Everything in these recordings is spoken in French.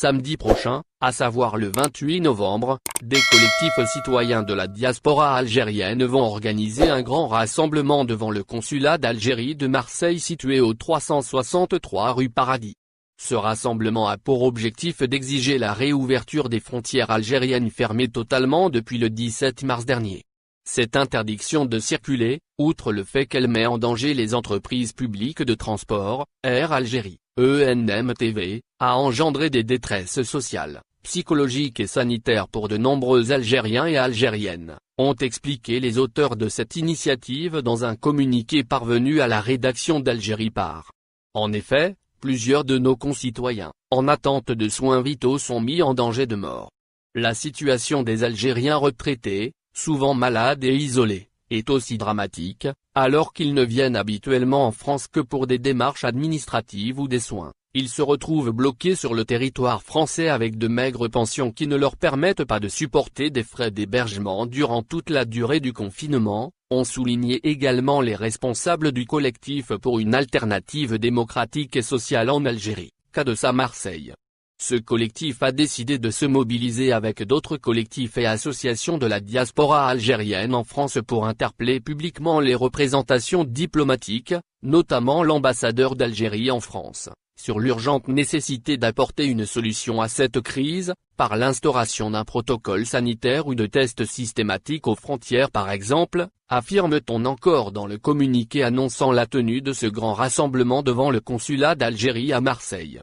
Samedi prochain, à savoir le 28 novembre, des collectifs citoyens de la diaspora algérienne vont organiser un grand rassemblement devant le consulat d'Algérie de Marseille situé au 363 rue Paradis. Ce rassemblement a pour objectif d'exiger la réouverture des frontières algériennes fermées totalement depuis le 17 mars dernier. Cette interdiction de circuler, outre le fait qu'elle met en danger les entreprises publiques de transport, Air Algérie, ENM-TV, a engendré des détresses sociales, psychologiques et sanitaires pour de nombreux Algériens et Algériennes, ont expliqué les auteurs de cette initiative dans un communiqué parvenu à la rédaction d'Algérie Part. En effet, plusieurs de nos concitoyens, en attente de soins vitaux sont mis en danger de mort. La situation des Algériens retraités, souvent malades et isolés, est aussi dramatique, alors qu'ils ne viennent habituellement en France que pour des démarches administratives ou des soins. Ils se retrouvent bloqués sur le territoire français avec de maigres pensions qui ne leur permettent pas de supporter des frais d'hébergement durant toute la durée du confinement, ont souligné également les responsables du collectif pour une alternative démocratique et sociale en Algérie, CADESA Marseille. Ce collectif a décidé de se mobiliser avec d'autres collectifs et associations de la diaspora algérienne en France pour interpeller publiquement les représentations diplomatiques, notamment l'ambassadeur d'Algérie en France, sur l'urgente nécessité d'apporter une solution à cette crise, par l'instauration d'un protocole sanitaire ou de tests systématiques aux frontières par exemple, affirme-t-on encore dans le communiqué annonçant la tenue de ce grand rassemblement devant le consulat d'Algérie à Marseille.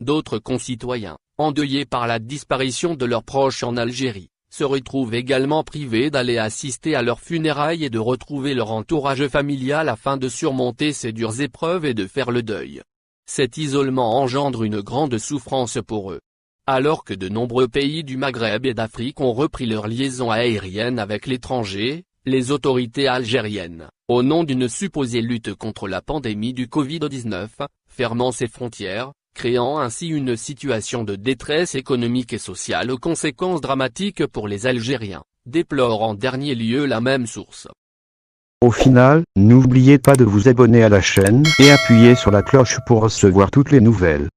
D'autres concitoyens, endeuillés par la disparition de leurs proches en Algérie, se retrouvent également privés d'aller assister à leurs funérailles et de retrouver leur entourage familial afin de surmonter ces dures épreuves et de faire le deuil. Cet isolement engendre une grande souffrance pour eux. Alors que de nombreux pays du Maghreb et d'Afrique ont repris leurs liaisons aériennes avec l'étranger, les autorités algériennes, au nom d'une supposée lutte contre la pandémie du Covid-19, ferment ces frontières, créant ainsi une situation de détresse économique et sociale aux conséquences dramatiques pour les Algériens, déplore en dernier lieu la même source. Au final, n'oubliez pas de vous abonner à la chaîne et appuyer sur la cloche pour recevoir toutes les nouvelles.